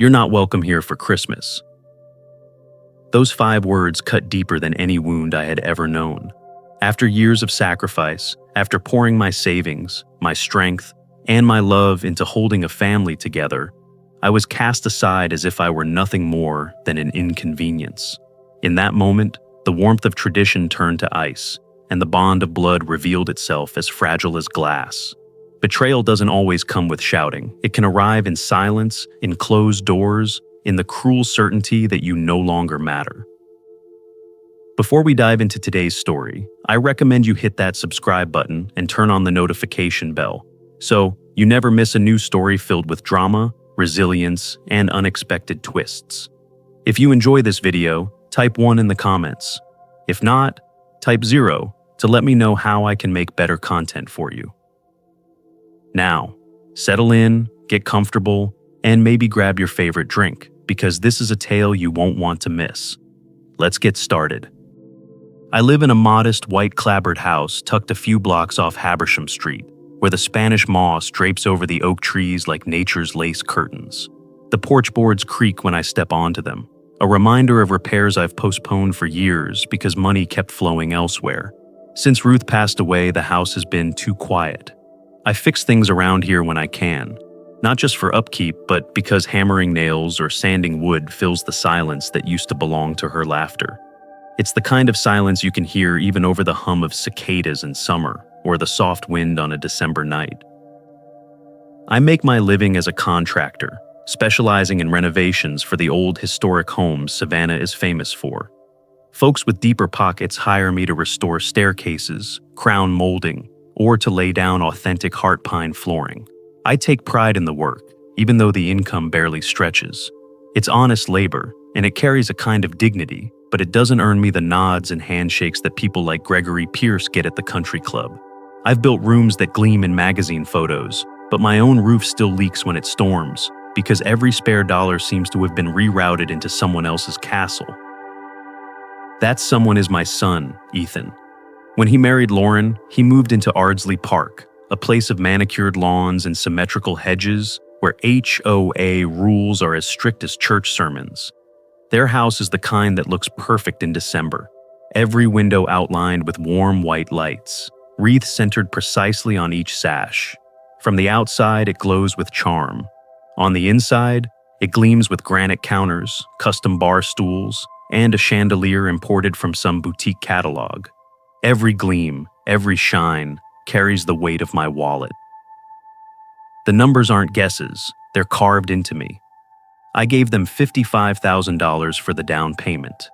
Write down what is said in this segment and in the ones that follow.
You're not welcome here for Christmas. Those 5 words cut deeper than any wound I had ever known. After years of sacrifice, after pouring my savings, my strength, and my love into holding a family together, I was cast aside as if I were nothing more than an inconvenience. In that moment, the warmth of tradition turned to ice, and the bond of blood revealed itself as fragile as glass. Betrayal doesn't always come with shouting. It can arrive in silence, in closed doors, in the cruel certainty that you no longer matter. Before we dive into today's story, I recommend you hit that subscribe button and turn on the notification bell, so you never miss a new story filled with drama, resilience, and unexpected twists. If you enjoy this video, type 1 in the comments. If not, type 0 to let me know how I can make better content for you. Now, settle in, get comfortable, and maybe grab your favorite drink, because this is a tale you won't want to miss. Let's get started. I live in a modest white clapboard house tucked a few blocks off Habersham Street, where the Spanish moss drapes over the oak trees like nature's lace curtains. The porch boards creak when I step onto them, a reminder of repairs I've postponed for years because money kept flowing elsewhere. Since Ruth passed away, the house has been too quiet. I fix things around here when I can, not just for upkeep, but because hammering nails or sanding wood fills the silence that used to belong to her laughter. It's the kind of silence you can hear even over the hum of cicadas in summer or the soft wind on a December night. I make my living as a contractor, specializing in renovations for the old historic homes Savannah is famous for. Folks with deeper pockets hire me to restore staircases, crown molding, or to lay down authentic heart pine flooring. I take pride in the work, even though the income barely stretches. It's honest labor, and it carries a kind of dignity, but it doesn't earn me the nods and handshakes that people like Gregory Pierce get at the country club. I've built rooms that gleam in magazine photos, but my own roof still leaks when it storms, because every spare dollar seems to have been rerouted into someone else's castle. That someone is my son, Ethan. When he married Lauren, he moved into Ardsley Park, a place of manicured lawns and symmetrical hedges where HOA rules are as strict as church sermons. Their house is the kind that looks perfect in December, every window outlined with warm white lights, wreaths centered precisely on each sash. From the outside, it glows with charm. On the inside, it gleams with granite counters, custom bar stools, and a chandelier imported from some boutique catalog. Every gleam, every shine, carries the weight of my wallet. The numbers aren't guesses, they're carved into me. I gave them $55,000 for the down payment.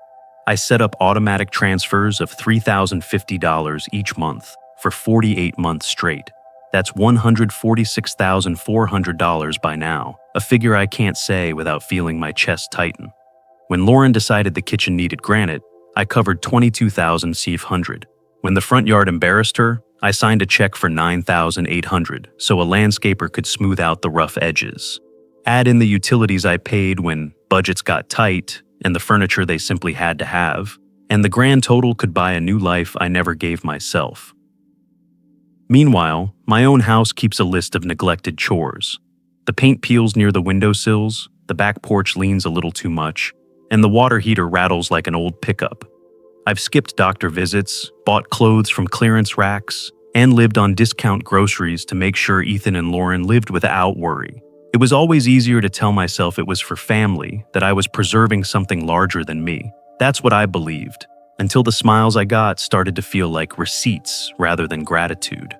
I set up automatic transfers of $3,050 each month for 48 months straight. That's $146,400 by now, a figure I can't say without feeling my chest tighten. When Lauren decided the kitchen needed granite, I covered $22,700. When the front yard embarrassed her, I signed a check for $9,800 so a landscaper could smooth out the rough edges. Add in the utilities I paid when budgets got tight and the furniture they simply had to have, and the grand total could buy a new life I never gave myself. Meanwhile, my own house keeps a list of neglected chores. The paint peels near the windowsills, the back porch leans a little too much, and the water heater rattles like an old pickup. I've skipped doctor visits, bought clothes from clearance racks, and lived on discount groceries to make sure Ethan and Lauren lived without worry. It was always easier to tell myself it was for family, that I was preserving something larger than me. That's what I believed, until the smiles I got started to feel like receipts rather than gratitude.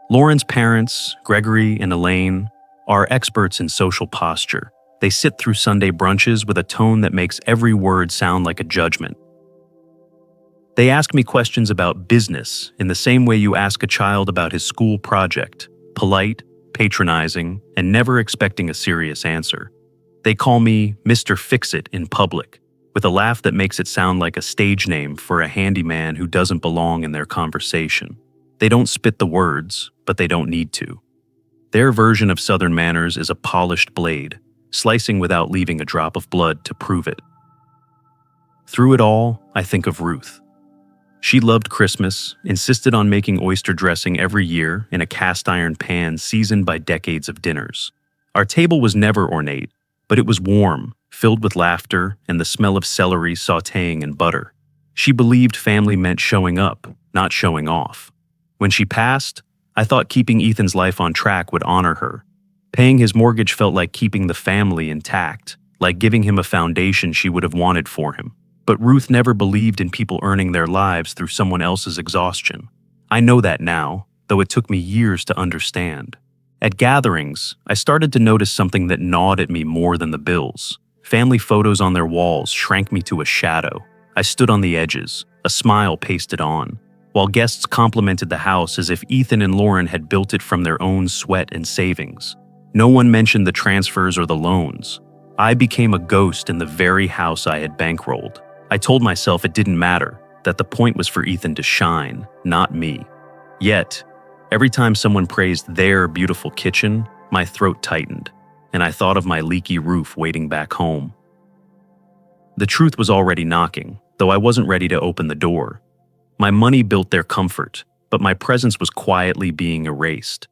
Lauren's parents, Gregory and Elaine, are experts in social posture. They sit through Sunday brunches with a tone that makes every word sound like a judgment. They ask me questions about business in the same way you ask a child about his school project, polite, patronizing, and never expecting a serious answer. They call me Mr. Fix-It in public, with a laugh that makes it sound like a stage name for a handyman who doesn't belong in their conversation. They don't spit the words, but they don't need to. Their version of Southern manners is a polished blade, slicing without leaving a drop of blood to prove it. Through it all, I think of Ruth. She loved Christmas, insisted on making oyster dressing every year in a cast iron pan seasoned by decades of dinners. Our table was never ornate, but it was warm, filled with laughter and the smell of celery sautéing in butter. She believed family meant showing up, not showing off. When she passed, I thought keeping Ethan's life on track would honor her. Paying his mortgage felt like keeping the family intact, like giving him a foundation she would have wanted for him. But Ruth never believed in people earning their lives through someone else's exhaustion. I know that now, though it took me years to understand. At gatherings, I started to notice something that gnawed at me more than the bills. Family photos on their walls shrank me to a shadow. I stood on the edges, a smile pasted on, while guests complimented the house as if Ethan and Lauren had built it from their own sweat and savings. No one mentioned the transfers or the loans. I became a ghost in the very house I had bankrolled. I told myself it didn't matter, that the point was for Ethan to shine, not me. Yet, every time someone praised their beautiful kitchen, my throat tightened, and I thought of my leaky roof waiting back home. The truth was already knocking, though I wasn't ready to open the door. My money built their comfort, but my presence was quietly being erased.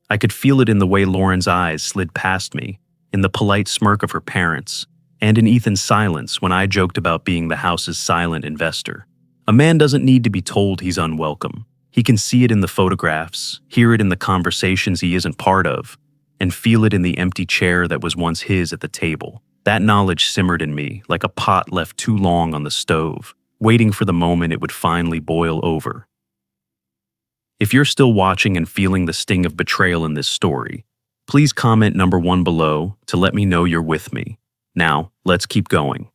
I could feel it in the way Lauren's eyes slid past me, in the polite smirk of her parents, and in Ethan's silence when I joked about being the house's silent investor. A man doesn't need to be told he's unwelcome. He can see it in the photographs, hear it in the conversations he isn't part of, and feel it in the empty chair that was once his at the table. That knowledge simmered in me like a pot left too long on the stove, waiting for the moment it would finally boil over. If you're still watching and feeling the sting of betrayal in this story, please comment number 1 below to let me know you're with me. Now, let's keep going.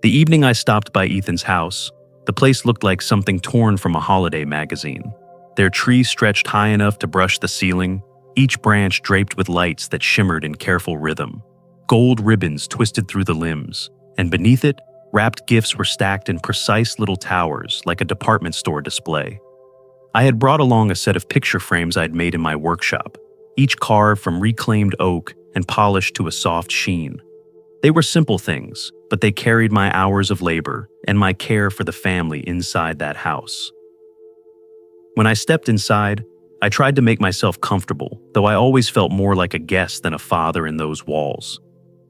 The evening I stopped by Ethan's house, the place looked like something torn from a holiday magazine. Their trees stretched high enough to brush the ceiling, each branch draped with lights that shimmered in careful rhythm. Gold ribbons twisted through the limbs, and beneath it, wrapped gifts were stacked in precise little towers like a department store display. I had brought along a set of picture frames I'd made in my workshop, each carved from reclaimed oak and polished to a soft sheen. They were simple things, but they carried my hours of labor and my care for the family inside that house. When I stepped inside, I tried to make myself comfortable, though I always felt more like a guest than a father in those walls.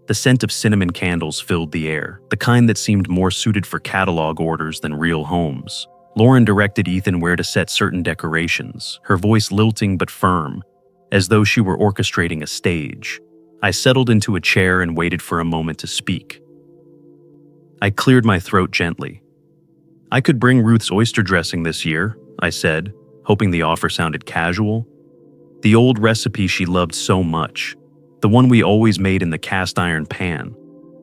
The scent of cinnamon candles filled the air, the kind that seemed more suited for catalog orders than real homes. Lauren directed Ethan where to set certain decorations, her voice lilting but firm, as though she were orchestrating a stage. I settled into a chair and waited for a moment to speak. I cleared my throat gently. "I could bring Ruth's oyster dressing this year," I said, hoping the offer sounded casual. The old recipe she loved so much, the one we always made in the cast iron pan.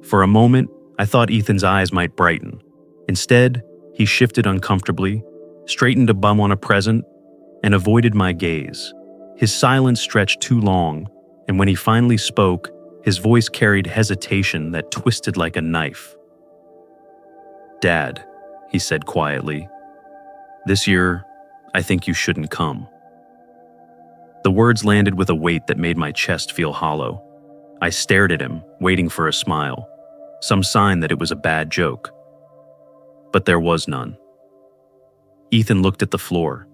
For a moment, I thought Ethan's eyes might brighten. Instead, he shifted uncomfortably, straightened a bum on a present, and avoided my gaze. His silence stretched too long, and when he finally spoke, his voice carried hesitation that twisted like a knife. "Dad," he said quietly, "this year, I think you shouldn't come." The words landed with a weight that made my chest feel hollow. I stared at him, waiting for a smile, some sign that it was a bad joke. But there was none. Ethan looked at the floor,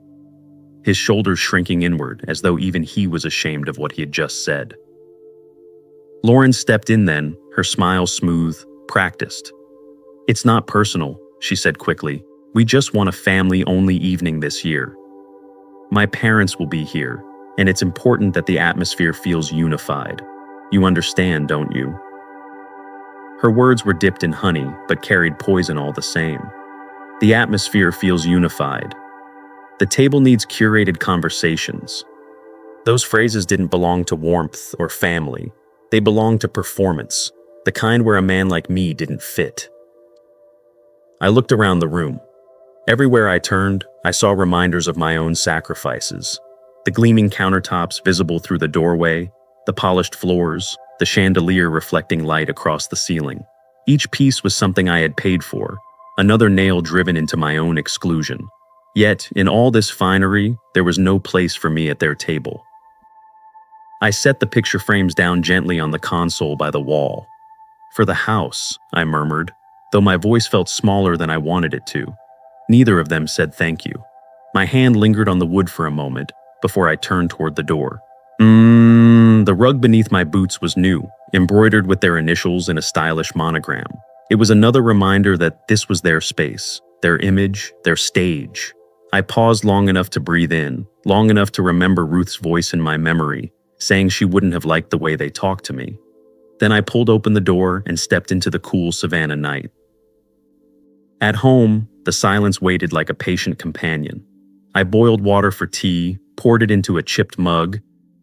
his shoulders shrinking inward as though even he was ashamed of what he had just said. Lauren stepped in then, her smile smooth, practiced. "It's not personal," she said quickly. "We just want a family-only evening this year. My parents will be here, and it's important that the atmosphere feels unified. You understand, don't you?" Her words were dipped in honey, but carried poison all the same. The atmosphere feels unified. The table needs curated conversations. Those phrases didn't belong to warmth or family. They belonged to performance, the kind where a man like me didn't fit. I looked around the room. Everywhere I turned, I saw reminders of my own sacrifices. The gleaming countertops visible through the doorway, the polished floors, the chandelier reflecting light across the ceiling. Each piece was something I had paid for, another nail driven into my own exclusion. Yet, in all this finery, there was no place for me at their table. I set the picture frames down gently on the console by the wall. "For the house," I murmured, though my voice felt smaller than I wanted it to. Neither of them said thank you. My hand lingered on the wood for a moment before I turned toward the door. The rug beneath my boots was new, embroidered with their initials in a stylish monogram. It was another reminder that this was their space, their image, their stage. I paused long enough to breathe in, long enough to remember Ruth's voice in my memory, saying she wouldn't have liked the way they talked to me. Then I pulled open the door and stepped into the cool Savannah night. At home, the silence waited like a patient companion. I boiled water for tea, poured it into a chipped mug,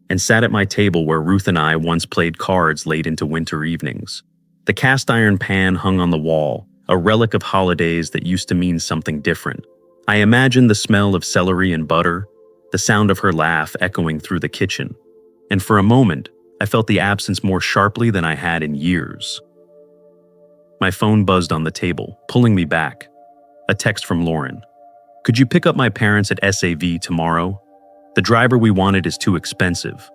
and sat at my table where Ruth and I once played cards late into winter evenings. The cast iron pan hung on the wall, a relic of holidays that used to mean something different. I imagined the smell of celery and butter, the sound of her laugh echoing through the kitchen. And for a moment, I felt the absence more sharply than I had in years. My phone buzzed on the table, pulling me back. A text from Lauren. "Could you pick up my parents at SAV tomorrow? The driver we wanted is too expensive."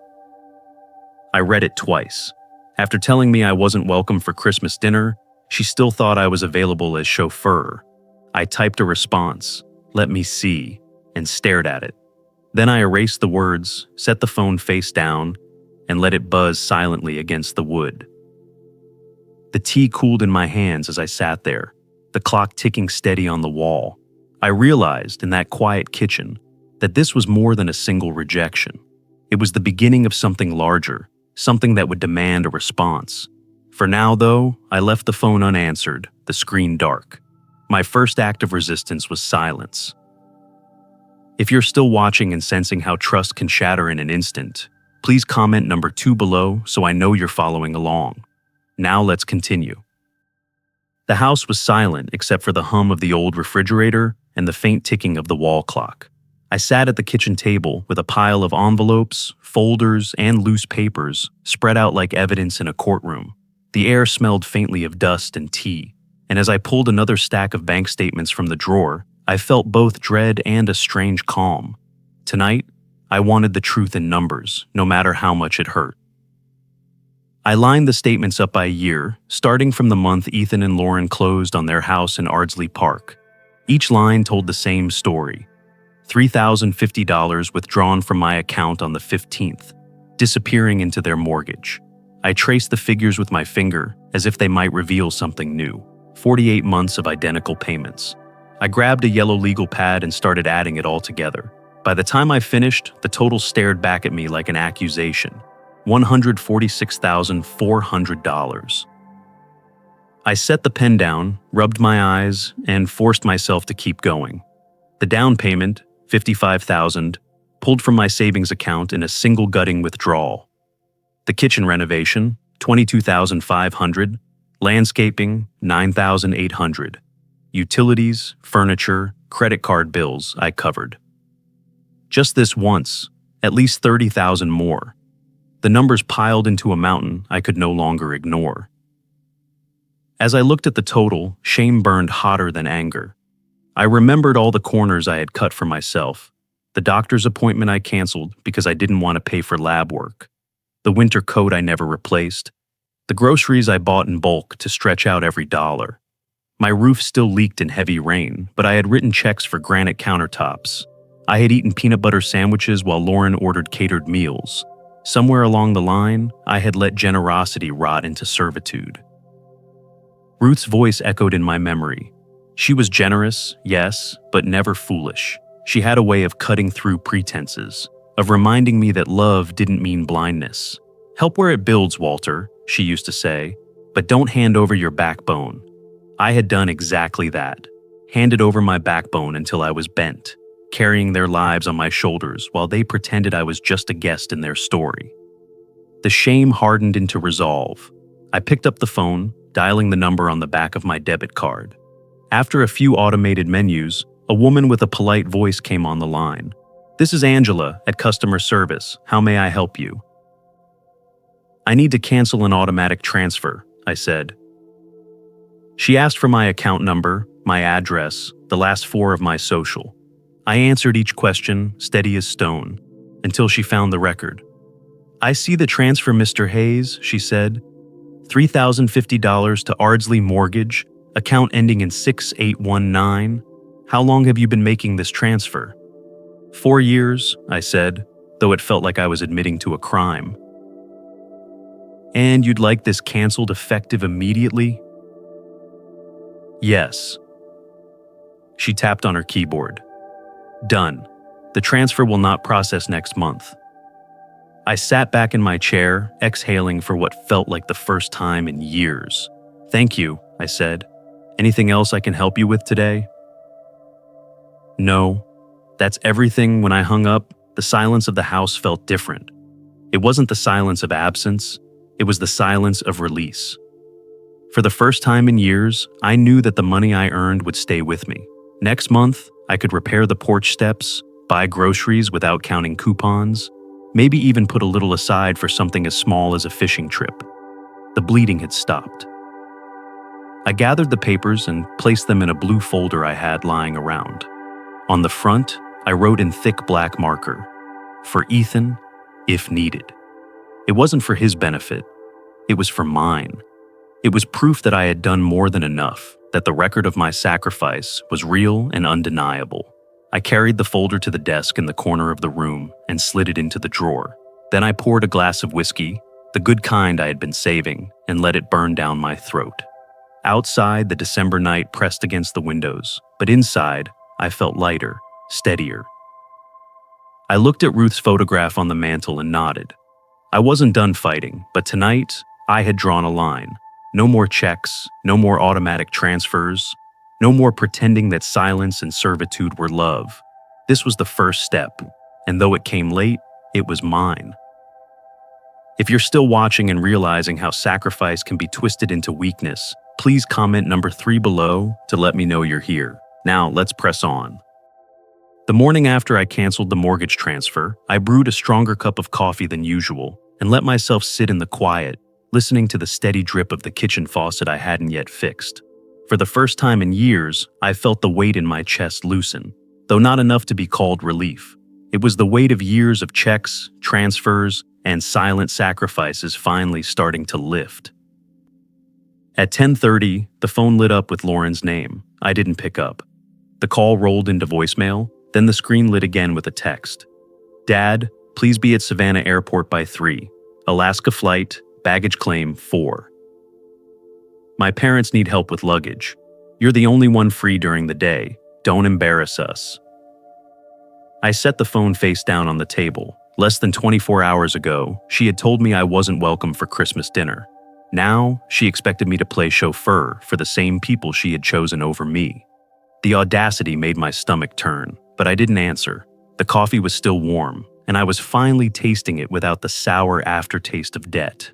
I read it twice. After telling me I wasn't welcome for Christmas dinner, she still thought I was available as chauffeur. I typed a response, "Let me see," and stared at it. Then I erased the words, set the phone face down, and let it buzz silently against the wood. The tea cooled in my hands as I sat there, the clock ticking steady on the wall. I realized in that quiet kitchen that this was more than a single rejection. It was the beginning of something larger, something that would demand a response. For now, though, I left the phone unanswered, the screen dark. My first act of resistance was silence. If you're still watching and sensing how trust can shatter in an instant, please comment number 2 below so I know you're following along. Now let's continue. The house was silent except for the hum of the old refrigerator and the faint ticking of the wall clock. I sat at the kitchen table with a pile of envelopes, folders, and loose papers spread out like evidence in a courtroom. The air smelled faintly of dust and tea, and as I pulled another stack of bank statements from the drawer, I felt both dread and a strange calm. Tonight, I wanted the truth in numbers, no matter how much it hurt. I lined the statements up by year, starting from the month Ethan and Lauren closed on their house in Ardsley Park. Each line told the same story. $3,050 withdrawn from my account on the 15th, disappearing into their mortgage. I traced the figures with my finger as if they might reveal something new. 48 months of identical payments. I grabbed a yellow legal pad and started adding it all together. By the time I finished, the total stared back at me like an accusation. $146,400. I set the pen down, rubbed my eyes, and forced myself to keep going. The down payment, $55,000, pulled from my savings account in a single gutting withdrawal. The kitchen renovation, $22,500, landscaping, $9,800. Utilities, furniture, credit card bills I covered. Just this once, at least $30,000 more. The numbers piled into a mountain I could no longer ignore. As I looked at the total, shame burned hotter than anger. I remembered all the corners I had cut for myself, the doctor's appointment I canceled because I didn't want to pay for lab work, the winter coat I never replaced, the groceries I bought in bulk to stretch out every dollar. My roof still leaked in heavy rain, but I had written checks for granite countertops. I had eaten peanut butter sandwiches while Lauren ordered catered meals. Somewhere along the line, I had let generosity rot into servitude. Ruth's voice echoed in my memory. She was generous, yes, but never foolish. She had a way of cutting through pretenses, of reminding me that love didn't mean blindness. "Help where it builds, Walter," she used to say, "but don't hand over your backbone." I had done exactly that, handed over my backbone until I was bent, carrying their lives on my shoulders while they pretended I was just a guest in their story. The shame hardened into resolve. I picked up the phone, dialing the number on the back of my debit card. After a few automated menus, a woman with a polite voice came on the line. "This is Angela at customer service. How may I help you?" "I need to cancel an automatic transfer," I said. She asked for my account number, my address, the last 4 of my social. I answered each question, steady as stone, until she found the record. "I see the transfer, Mr. Hayes," she said. $3,050 to Ardsley Mortgage, account ending in 6819. How long have you been making this transfer?" 4 years, I said, though it felt like I was admitting to a crime. And you'd like this canceled effective immediately? Yes. She tapped on her keyboard. Done. The transfer will not process next month. I sat back in my chair, exhaling for what felt like the first time in years. Thank you, I said. Anything else I can help you with today? No. That's everything. When I hung up, the silence of the house felt different. It wasn't the silence of absence, it was the silence of release. For the first time in years, I knew that the money I earned would stay with me. Next month, I could repair the porch steps, buy groceries without counting coupons, maybe even put a little aside for something as small as a fishing trip. The bleeding had stopped. I gathered the papers and placed them in a blue folder I had lying around. On the front, I wrote in thick black marker, "For Ethan, if needed." It wasn't for his benefit, it was for mine. It was proof that I had done more than enough, that the record of my sacrifice was real and undeniable. I carried the folder to the desk in the corner of the room and slid it into the drawer. Then I poured a glass of whiskey, the good kind I had been saving, and let it burn down my throat. Outside, the December night pressed against the windows, but inside, I felt lighter, steadier. I looked at Ruth's photograph on the mantel and nodded. I wasn't done fighting, but tonight, I had drawn a line. No more checks, no more automatic transfers, no more pretending that silence and servitude were love. This was the first step, and though it came late, it was mine. If you're still watching and realizing how sacrifice can be twisted into weakness, please comment number 3 below to let me know you're here. Now, let's press on. The morning after I canceled the mortgage transfer, I brewed a stronger cup of coffee than usual and let myself sit in the quiet, listening to the steady drip of the kitchen faucet I hadn't yet fixed. For the first time in years, I felt the weight in my chest loosen, though not enough to be called relief. It was the weight of years of checks, transfers, and silent sacrifices finally starting to lift. At 10:30, the phone lit up with Lauren's name. I didn't pick up. The call rolled into voicemail, then the screen lit again with a text. "Dad, please be at Savannah Airport by 3. Alaska flight, baggage claim 4. My parents need help with luggage. You're the only one free during the day. Don't embarrass us." I set the phone face down on the table. Less than 24 hours ago, she had told me I wasn't welcome for Christmas dinner. Now, she expected me to play chauffeur for the same people she had chosen over me. The audacity made my stomach turn, but I didn't answer. The coffee was still warm, and I was finally tasting it without the sour aftertaste of debt.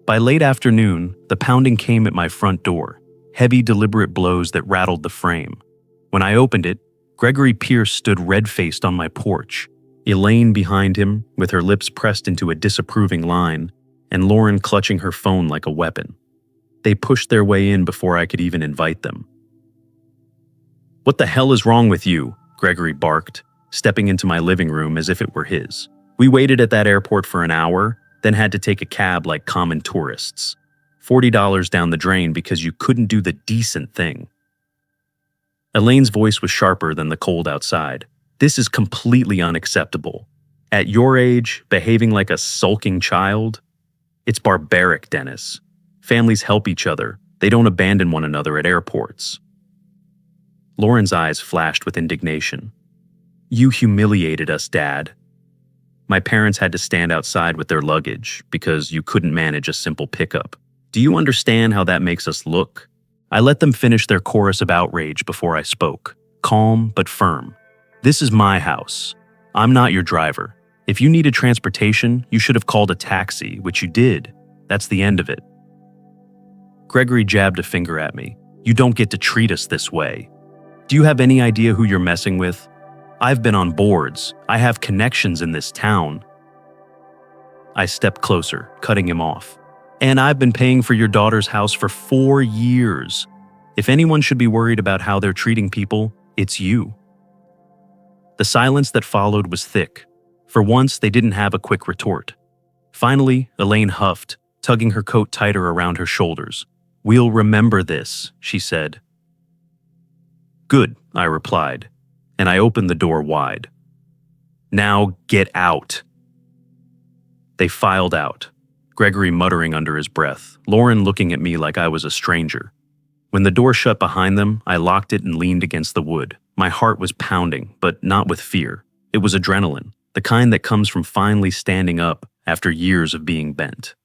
By late afternoon, the pounding came at my front door, heavy, deliberate blows that rattled the frame. When I opened it, Gregory Pierce stood red-faced on my porch, Elaine behind him, with her lips pressed into a disapproving line, and Lauren clutching her phone like a weapon. They pushed their way in before I could even invite them. "What the hell is wrong with you?" Gregory barked, stepping into my living room as if it were his. "We waited at that airport for an hour, then had to take a cab like common tourists. $40 down the drain because you couldn't do the decent thing." Elaine's voice was sharper than the cold outside. "This is completely unacceptable. At your age, behaving like a sulking child? It's barbaric, Dennis. Families help each other. They don't abandon one another at airports." Lauren's eyes flashed with indignation. "You humiliated us, Dad. My parents had to stand outside with their luggage because you couldn't manage a simple pickup. Do you understand how that makes us look?" I let them finish their chorus of outrage before I spoke, calm but firm. "This is my house. I'm not your driver. If you needed transportation, you should have called a taxi, which you did. That's the end of it." Gregory jabbed a finger at me. "You don't get to treat us this way. Do you have any idea who you're messing with? I've been on boards. I have connections in this town." I stepped closer, cutting him off. "And I've been paying for your daughter's house for 4 years. If anyone should be worried about how they're treating people, it's you." The silence that followed was thick. For once, they didn't have a quick retort. Finally, Elaine huffed, tugging her coat tighter around her shoulders. "We'll remember this," she said. "Good," I replied, and I opened the door wide. "Now get out." They filed out. Gregory muttering under his breath, Lauren looking at me like I was a stranger. When the door shut behind them, I locked it and leaned against the wood. My heart was pounding, but not with fear. It was adrenaline, the kind that comes from finally standing up after years of being bent.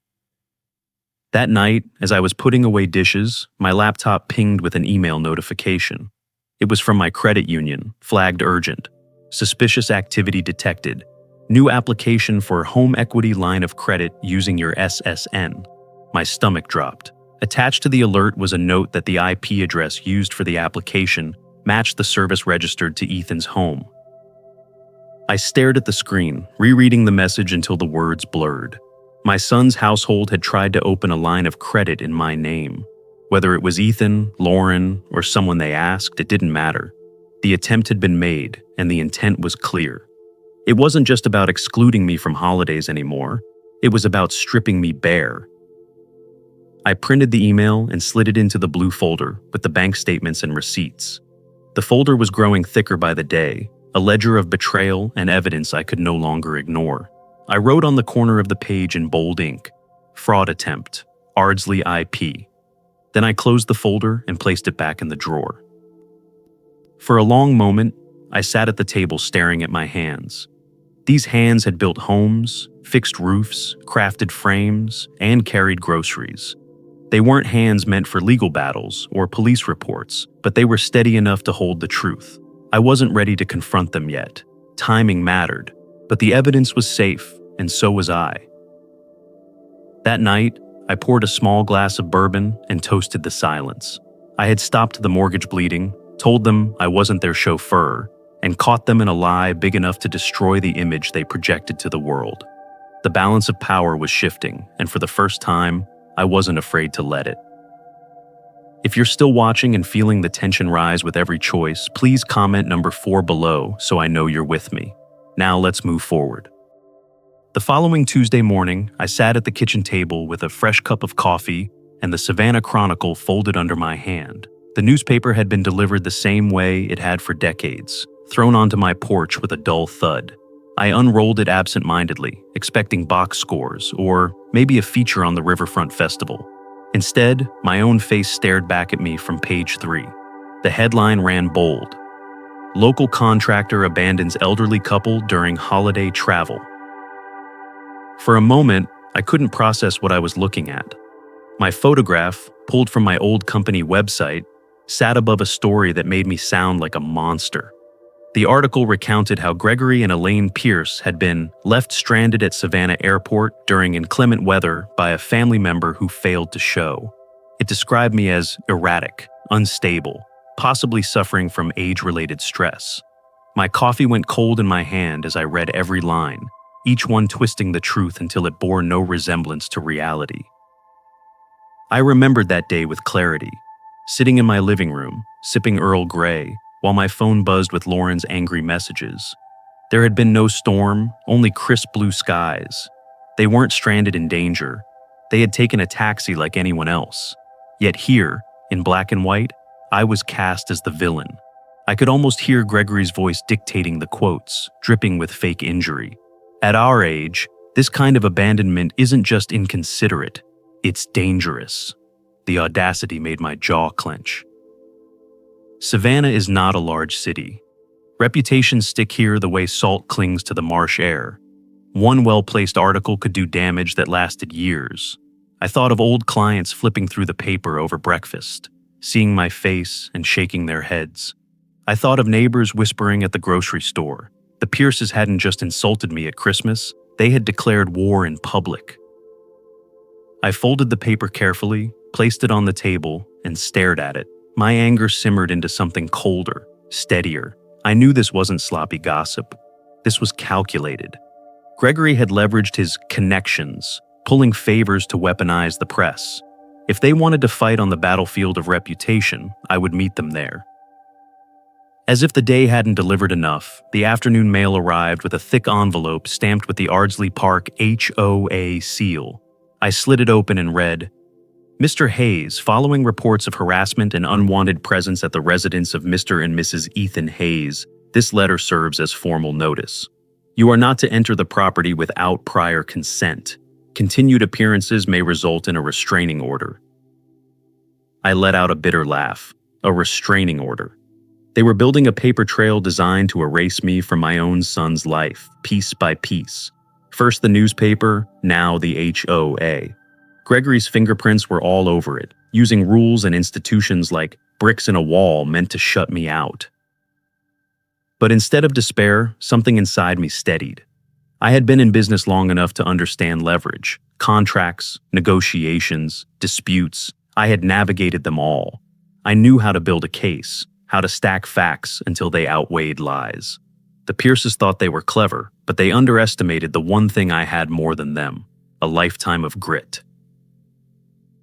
That night, as I was putting away dishes, my laptop pinged with an email notification. It was from my credit union, flagged urgent. Suspicious activity detected. New application for home equity line of credit using your SSN. My stomach dropped. Attached to the alert was a note that the IP address used for the application matched the service registered to Ethan's home. I stared at the screen, rereading the message until the words blurred. My son's household had tried to open a line of credit in my name. Whether it was Ethan, Lauren, or someone they asked, it didn't matter. The attempt had been made, and the intent was clear. It wasn't just about excluding me from holidays anymore. It was about stripping me bare. I printed the email and slid it into the blue folder with the bank statements and receipts. The folder was growing thicker by the day, a ledger of betrayal and evidence I could no longer ignore. I wrote on the corner of the page in bold ink, fraud attempt, Ardsley IP. Then I closed the folder and placed it back in the drawer. For a long moment, I sat at the table staring at my hands. These hands had built homes, fixed roofs, crafted frames, and carried groceries. They weren't hands meant for legal battles or police reports, but they were steady enough to hold the truth. I wasn't ready to confront them yet. Timing mattered, but the evidence was safe, and so was I. That night, I poured a small glass of bourbon and toasted the silence. I had stopped the mortgage bleeding, told them I wasn't their chauffeur, and caught them in a lie big enough to destroy the image they projected to the world. The balance of power was shifting, and for the first time, I wasn't afraid to let it. If you're still watching and feeling the tension rise with every choice, please comment number 4 below so I know you're with me. Now let's move forward. The following Tuesday morning, I sat at the kitchen table with a fresh cup of coffee and the Savannah Chronicle folded under my hand. The newspaper had been delivered the same way it had for decades, thrown onto my porch with a dull thud. I unrolled it absent-mindedly, expecting box scores or maybe a feature on the Riverfront Festival. Instead, my own face stared back at me from page 3. The headline ran bold. Local contractor abandons elderly couple during holiday travel. For a moment, I couldn't process what I was looking at. My photograph, pulled from my old company website, sat above a story that made me sound like a monster. The article recounted how Gregory and Elaine Pierce had been left stranded at Savannah Airport during inclement weather by a family member who failed to show. It described me as erratic, unstable, possibly suffering from age-related stress. My coffee went cold in my hand as I read every line, each one twisting the truth until it bore no resemblance to reality. I remembered that day with clarity, sitting in my living room, sipping Earl Grey, while my phone buzzed with Lauren's angry messages. There had been no storm, only crisp blue skies. They weren't stranded in danger. They had taken a taxi like anyone else. Yet here, in black and white, I was cast as the villain. I could almost hear Gregory's voice dictating the quotes, dripping with fake injury. At our age, this kind of abandonment isn't just inconsiderate, it's dangerous. The audacity made my jaw clench. Savannah is not a large city. Reputations stick here the way salt clings to the marsh air. One well-placed article could do damage that lasted years. I thought of old clients flipping through the paper over breakfast, seeing my face and shaking their heads. I thought of neighbors whispering at the grocery store. The Pierces hadn't just insulted me at Christmas, they had declared war in public. I folded the paper carefully, placed it on the table, and stared at it. My anger simmered into something colder, steadier. I knew this wasn't sloppy gossip. This was calculated. Gregory had leveraged his connections, pulling favors to weaponize the press. If they wanted to fight on the battlefield of reputation, I would meet them there. As if the day hadn't delivered enough, the afternoon mail arrived with a thick envelope stamped with the Ardsley Park HOA seal. I slid it open and read, Mr. Hayes, following reports of harassment and unwanted presence at the residence of Mr. and Mrs. Ethan Hayes, this letter serves as formal notice. You are not to enter the property without prior consent. Continued appearances may result in a restraining order. I let out a bitter laugh. A restraining order. They were building a paper trail designed to erase me from my own son's life, piece by piece. First the newspaper, now the HOA. Gregory's fingerprints were all over it, using rules and institutions like bricks in a wall meant to shut me out. But instead of despair, something inside me steadied. I had been in business long enough to understand leverage, contracts, negotiations, disputes. I had navigated them all. I knew how to build a case, how to stack facts until they outweighed lies. The Pierces thought they were clever, but they underestimated the one thing I had more than them: a lifetime of grit.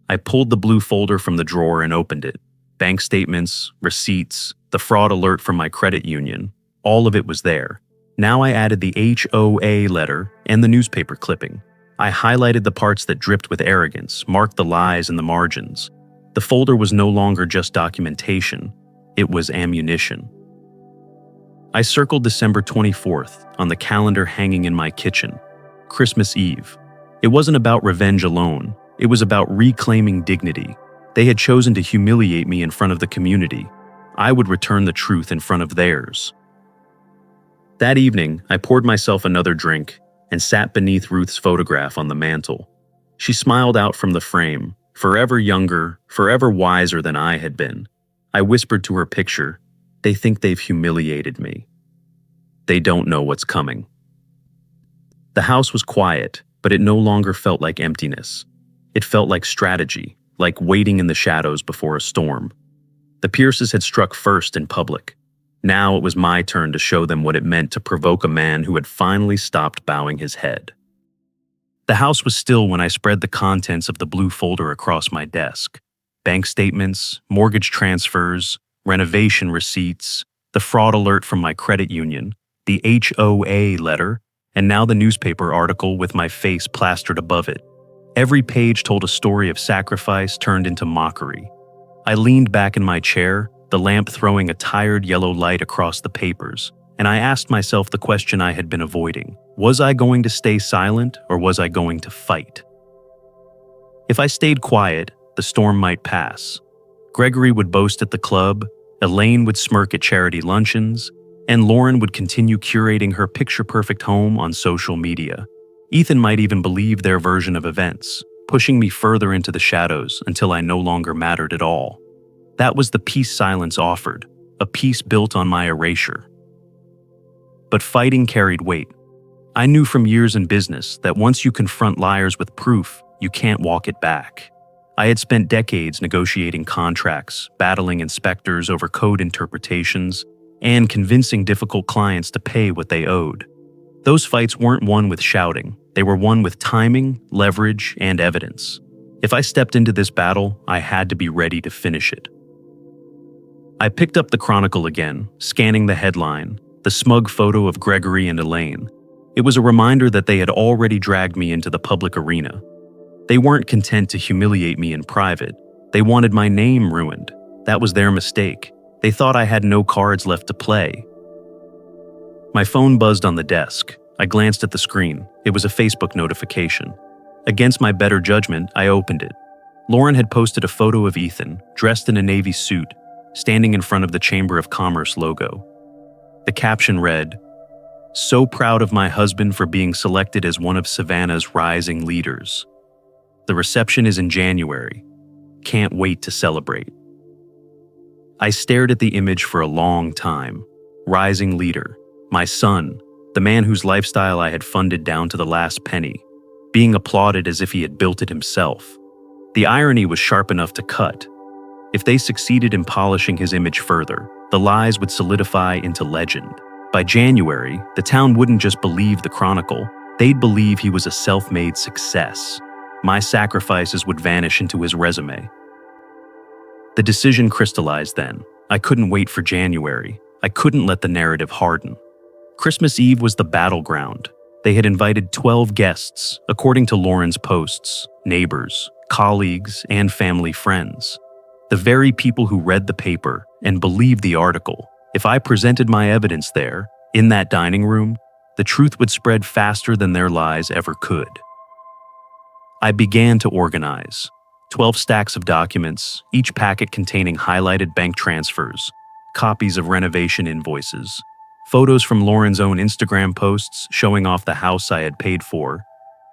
I pulled the blue folder from the drawer and opened it. Bank statements, receipts, the fraud alert from my credit union, all of it was there. Now I added the HOA letter and the newspaper clipping. I highlighted the parts that dripped with arrogance, marked the lies in the margins. The folder was no longer just documentation, it was ammunition. I circled December 24th on the calendar hanging in my kitchen. Christmas Eve. It wasn't about revenge alone, it was about reclaiming dignity. They had chosen to humiliate me in front of the community. I would return the truth in front of theirs. That evening, I poured myself another drink and sat beneath Ruth's photograph on the mantel. She smiled out from the frame, forever younger, forever wiser than I had been. I whispered to her picture, "They think they've humiliated me. They don't know what's coming." The house was quiet, but it no longer felt like emptiness. It felt like strategy, like waiting in the shadows before a storm. The Pierces had struck first in public. Now it was my turn to show them what it meant to provoke a man who had finally stopped bowing his head. The house was still when I spread the contents of the blue folder across my desk. Bank statements, mortgage transfers, renovation receipts, the fraud alert from my credit union, the HOA letter, and now the newspaper article with my face plastered above it. Every page told a story of sacrifice turned into mockery. I leaned back in my chair, the lamp throwing a tired yellow light across the papers, and I asked myself the question I had been avoiding. Was I going to stay silent, or was I going to fight? If I stayed quiet, the storm might pass. Gregory would boast at the club, Elaine would smirk at charity luncheons, and Lauren would continue curating her picture-perfect home on social media. Ethan might even believe their version of events, pushing me further into the shadows until I no longer mattered at all. That was the peace silence offered, a peace built on my erasure. But fighting carried weight. I knew from years in business that once you confront liars with proof, you can't walk it back. I had spent decades negotiating contracts, battling inspectors over code interpretations, and convincing difficult clients to pay what they owed. Those fights weren't won with shouting, they were won with timing, leverage, and evidence. If I stepped into this battle, I had to be ready to finish it. I picked up the Chronicle again, scanning the headline, the smug photo of Gregory and Elaine. It was a reminder that they had already dragged me into the public arena. They weren't content to humiliate me in private. They wanted my name ruined. That was their mistake. They thought I had no cards left to play. My phone buzzed on the desk. I glanced at the screen. It was a Facebook notification. Against my better judgment, I opened it. Lauren had posted a photo of Ethan, dressed in a navy suit, standing in front of the Chamber of Commerce logo. The caption read, "So proud of my husband for being selected as one of Savannah's rising leaders. The reception is in January. Can't wait to celebrate." I stared at the image for a long time. Rising leader, my son, the man whose lifestyle I had funded down to the last penny, being applauded as if he had built it himself. The irony was sharp enough to cut. If they succeeded in polishing his image further, the lies would solidify into legend. By January, the town wouldn't just believe the Chronicle, they'd believe he was a self-made success. My sacrifices would vanish into his resume. The decision crystallized then. I couldn't wait for January. I couldn't let the narrative harden. Christmas Eve was the battleground. They had invited 12 guests, according to Lauren's posts, neighbors, colleagues, and family friends. The very people who read the paper and believed the article. If I presented my evidence there, in that dining room, the truth would spread faster than their lies ever could. I began to organize. 12 stacks of documents, each packet containing highlighted bank transfers, copies of renovation invoices, photos from Lauren's own Instagram posts showing off the house I had paid for,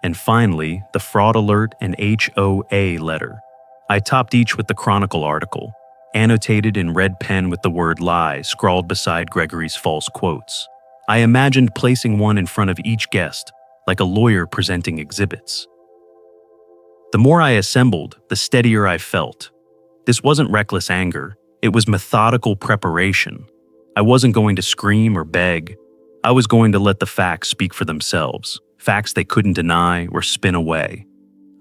and finally, the fraud alert and HOA letter. I topped each with the Chronicle article, annotated in red pen with the word lie scrawled beside Gregory's false quotes. I imagined placing one in front of each guest, like a lawyer presenting exhibits. The more I assembled, the steadier I felt. This wasn't reckless anger, it was methodical preparation. I wasn't going to scream or beg. I was going to let the facts speak for themselves, facts they couldn't deny or spin away.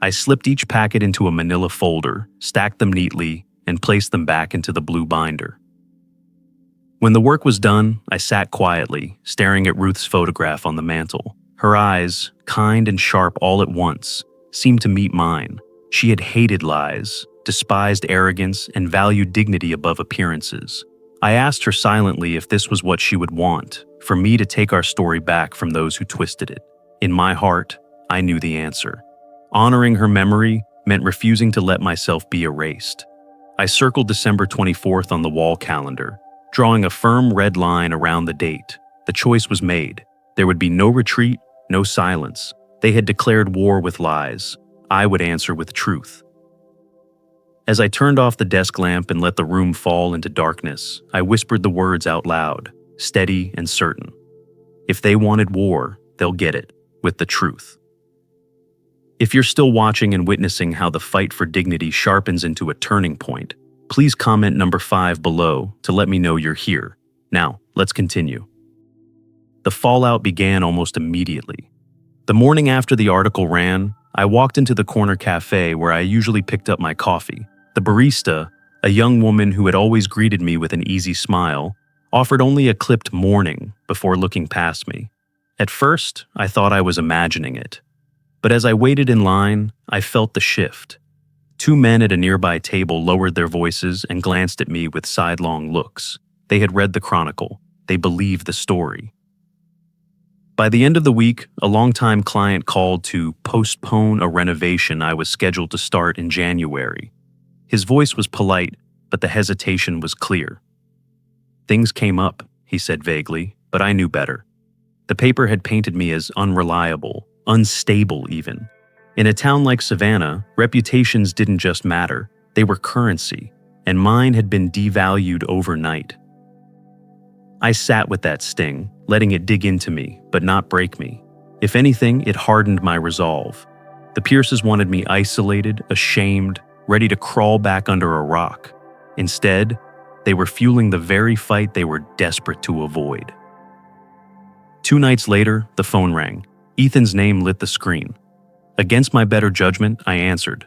I slipped each packet into a manila folder, stacked them neatly, and placed them back into the blue binder. When the work was done, I sat quietly, staring at Ruth's photograph on the mantel. Her eyes, kind and sharp all at once, seemed to meet mine. She had hated lies, despised arrogance, and valued dignity above appearances. I asked her silently if this was what she would want, for me to take our story back from those who twisted it. In my heart, I knew the answer. Honoring her memory meant refusing to let myself be erased. I circled December 24th on the wall calendar, drawing a firm red line around the date. The choice was made. There would be no retreat, no silence. They had declared war with lies. I would answer with truth. As I turned off the desk lamp and let the room fall into darkness, I whispered the words out loud, steady and certain. If they wanted war, they'll get it, with the truth. If you're still watching and witnessing how the fight for dignity sharpens into a turning point, please comment number 5 below to let me know you're here. Now, let's continue. The fallout began almost immediately. The morning after the article ran, I walked into the corner cafe where I usually picked up my coffee. The barista, a young woman who had always greeted me with an easy smile, offered only a clipped morning before looking past me. At first, I thought I was imagining it. But as I waited in line, I felt the shift. 2 men at a nearby table lowered their voices and glanced at me with sidelong looks. They had read the Chronicle. They believed the story. By the end of the week, a longtime client called to postpone a renovation I was scheduled to start in January. His voice was polite, but the hesitation was clear. Things came up, he said vaguely, but I knew better. The paper had painted me as unreliable, unstable even. In a town like Savannah, reputations didn't just matter, they were currency, and mine had been devalued overnight. I sat with that sting, letting it dig into me, but not break me. If anything, it hardened my resolve. The Pierces wanted me isolated, ashamed, ready to crawl back under a rock. Instead, they were fueling the very fight they were desperate to avoid. 2 nights later, the phone rang. Ethan's name lit the screen. Against my better judgment, I answered.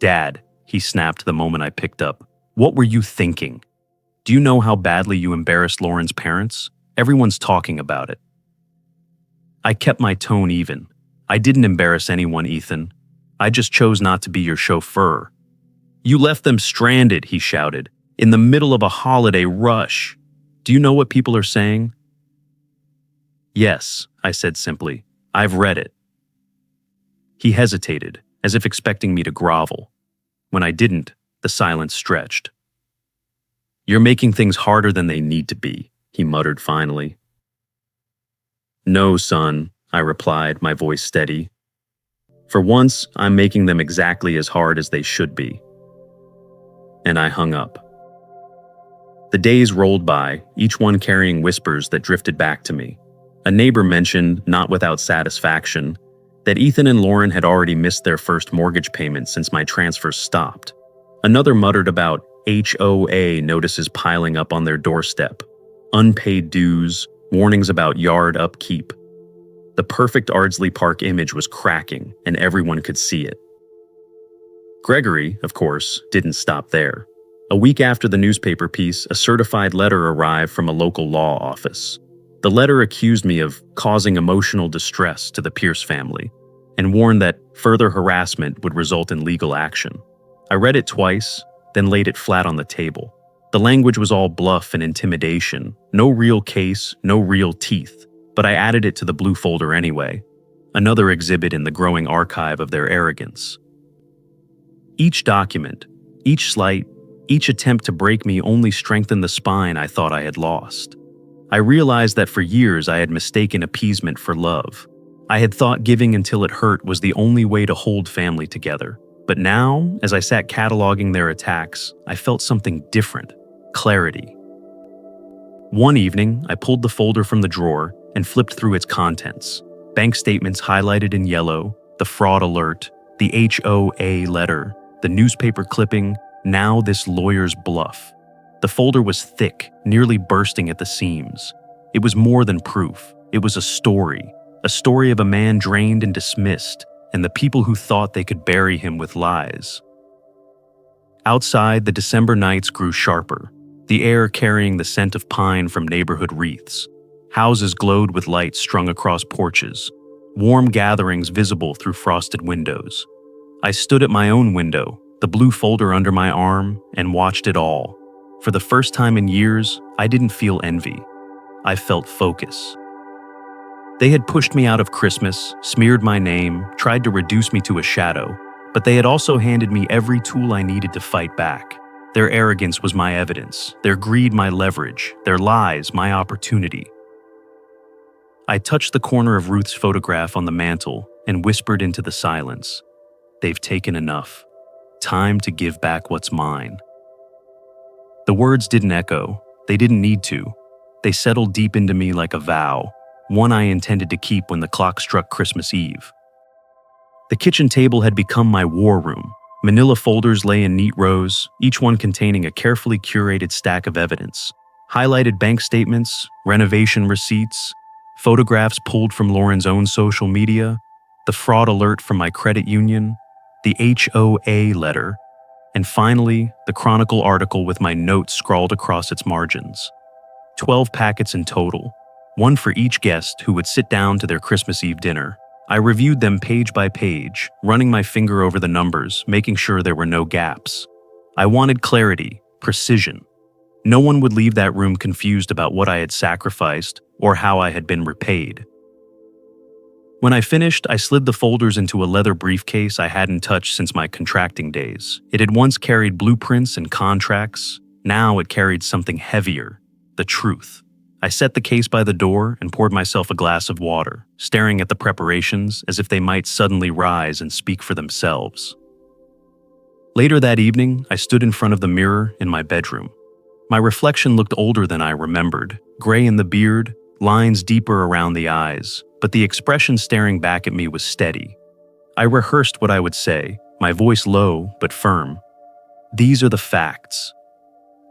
"Dad," he snapped the moment I picked up. "What were you thinking? Do you know how badly you embarrassed Lauren's parents? Everyone's talking about it." I kept my tone even. "I didn't embarrass anyone, Ethan. I just chose not to be your chauffeur." "You left them stranded," he shouted, "in the middle of a holiday rush. Do you know what people are saying?" "Yes," I said simply. "I've read it." He hesitated, as if expecting me to grovel. When I didn't, the silence stretched. "You're making things harder than they need to be," he muttered finally. "No, son," I replied, my voice steady. "For once, I'm making them exactly as hard as they should be." And I hung up. The days rolled by, each one carrying whispers that drifted back to me. A neighbor mentioned, not without satisfaction, that Ethan and Lauren had already missed their first mortgage payment since my transfer stopped. Another muttered about HOA notices piling up on their doorstep, unpaid dues, warnings about yard upkeep. The perfect Ardsley Park image was cracking, and everyone could see it. Gregory, of course, didn't stop there. A week after the newspaper piece, a certified letter arrived from a local law office. The letter accused me of causing emotional distress to the Pierce family and warned that further harassment would result in legal action. I read it twice, then laid it flat on the table. The language was all bluff and intimidation, no real case, no real teeth, but I added it to the blue folder anyway. another exhibit in the growing archive of their arrogance. Each document, each slight, each attempt to break me only strengthened the spine I thought I had lost. I realized that for years I had mistaken appeasement for love. I had thought giving until it hurt was the only way to hold family together. But now, as I sat cataloging their attacks, I felt something different: clarity. One evening, I pulled the folder from the drawer and flipped through its contents. Bank statements highlighted in yellow, the fraud alert, the HOA letter, the newspaper clipping, now this lawyer's bluff. The folder was thick, nearly bursting at the seams. It was more than proof. It was a story of a man drained and dismissed, and the people who thought they could bury him with lies. Outside, the December nights grew sharper, the air carrying the scent of pine from neighborhood wreaths. Houses glowed with lights strung across porches, warm gatherings visible through frosted windows. I stood at my own window, the blue folder under my arm, and watched it all. For the first time in years, I didn't feel envy. I felt focus. They had pushed me out of Christmas, smeared my name, tried to reduce me to a shadow, but they had also handed me every tool I needed to fight back. Their arrogance was my evidence, their greed my leverage, their lies my opportunity. I touched the corner of Ruth's photograph on the mantle and whispered into the silence, "They've taken enough. Time to give back what's mine." The words didn't echo. They didn't need to. They settled deep into me like a vow, one I intended to keep when the clock struck Christmas Eve. The kitchen table had become my war room. Manila folders lay in neat rows, each one containing a carefully curated stack of evidence. Highlighted bank statements, renovation receipts, photographs pulled from Lauren's own social media, the fraud alert from my credit union, the HOA letter, and finally, the Chronicle article with my notes scrawled across its margins. 12 packets in total, one for each guest who would sit down to their Christmas Eve dinner. I reviewed them page by page, running my finger over the numbers, making sure there were no gaps. I wanted clarity, precision. No one would leave that room confused about what I had sacrificed or how I had been repaid. When I finished, I slid the folders into a leather briefcase I hadn't touched since my contracting days. It had once carried blueprints and contracts. Now it carried something heavier: the truth. I set the case by the door and poured myself a glass of water, staring at the preparations as if they might suddenly rise and speak for themselves. Later that evening, I stood in front of the mirror in my bedroom. My reflection looked older than I remembered, gray in the beard, lines deeper around the eyes, but the expression staring back at me was steady. I rehearsed what I would say, my voice low but firm. "These are the facts.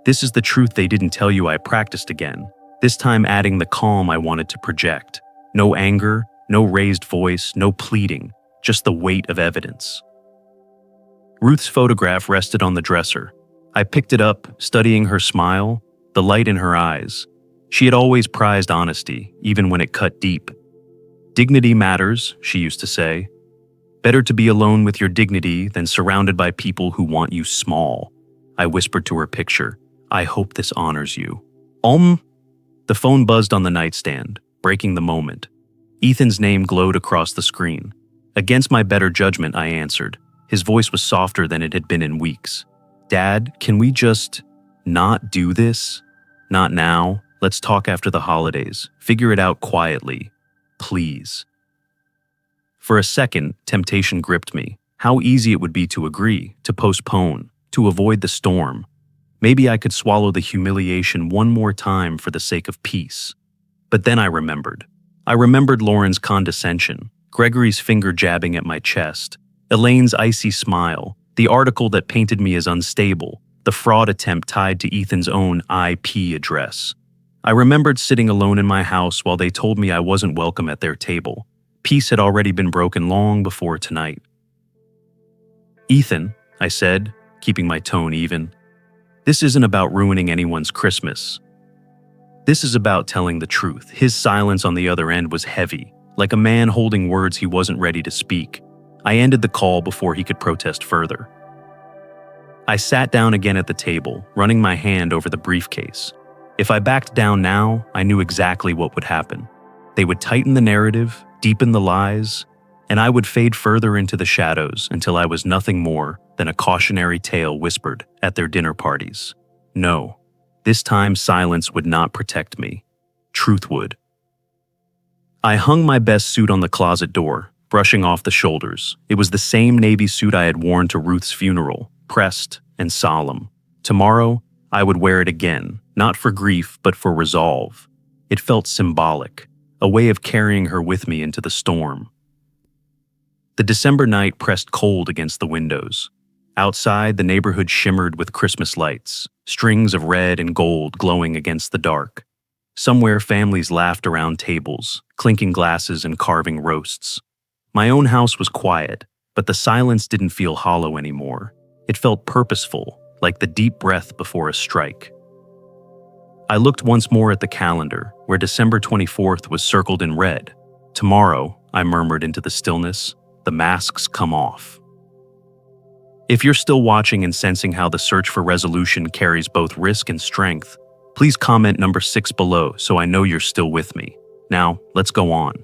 This is the truth they didn't tell you." I practiced again, this time adding the calm I wanted to project. No anger, no raised voice, no pleading, just the weight of evidence. Ruth's photograph rested on the dresser. I picked it up, studying her smile, the light in her eyes. She had always prized honesty, even when it cut deep. "Dignity matters," she used to say. "Better to be alone with your dignity than surrounded by people who want you small." I whispered to her picture, "I hope this honors you." The phone buzzed on the nightstand, breaking the moment. Ethan's name glowed across the screen. Against my better judgment, I answered. His voice was softer than it had been in weeks. "Dad, can we just not do this? Not now. Let's talk after the holidays. Figure it out quietly. Please." For a second, temptation gripped me. How easy it would be to agree, to postpone, to avoid the storm. Maybe I could swallow the humiliation one more time for the sake of peace. But then I remembered. I remembered Lauren's condescension, Gregory's finger jabbing at my chest, Elaine's icy smile, the article that painted me as unstable, the fraud attempt tied to Ethan's own IP address. I remembered sitting alone in my house while they told me I wasn't welcome at their table. Peace had already been broken long before tonight. "Ethan," I said, keeping my tone even, "this isn't about ruining anyone's Christmas. This is about telling the truth." His silence on the other end was heavy, like a man holding words he wasn't ready to speak. I ended the call before he could protest further. I sat down again at the table, running my hand over the briefcase. If I backed down now, I knew exactly what would happen. They would tighten the narrative, deepen the lies, and I would fade further into the shadows until I was nothing more than a cautionary tale whispered at their dinner parties. No, this time silence would not protect me. Truth would. I hung my best suit on the closet door, brushing off the shoulders. It was the same navy suit I had worn to Ruth's funeral, pressed and solemn. Tomorrow, I would wear it again, not for grief, but for resolve. It felt symbolic, a way of carrying her with me into the storm. The December night pressed cold against the windows. Outside, the neighborhood shimmered with Christmas lights, strings of red and gold glowing against the dark. Somewhere, families laughed around tables, clinking glasses and carving roasts. My own house was quiet, but the silence didn't feel hollow anymore. It felt purposeful, like the deep breath before a strike. I looked once more at the calendar, where December 24th was circled in red. Tomorrow, I murmured into the stillness, the masks come off. If you're still watching and sensing how the search for resolution carries both risk and strength, please comment number 6 below so I know you're still with me. Now, let's go on.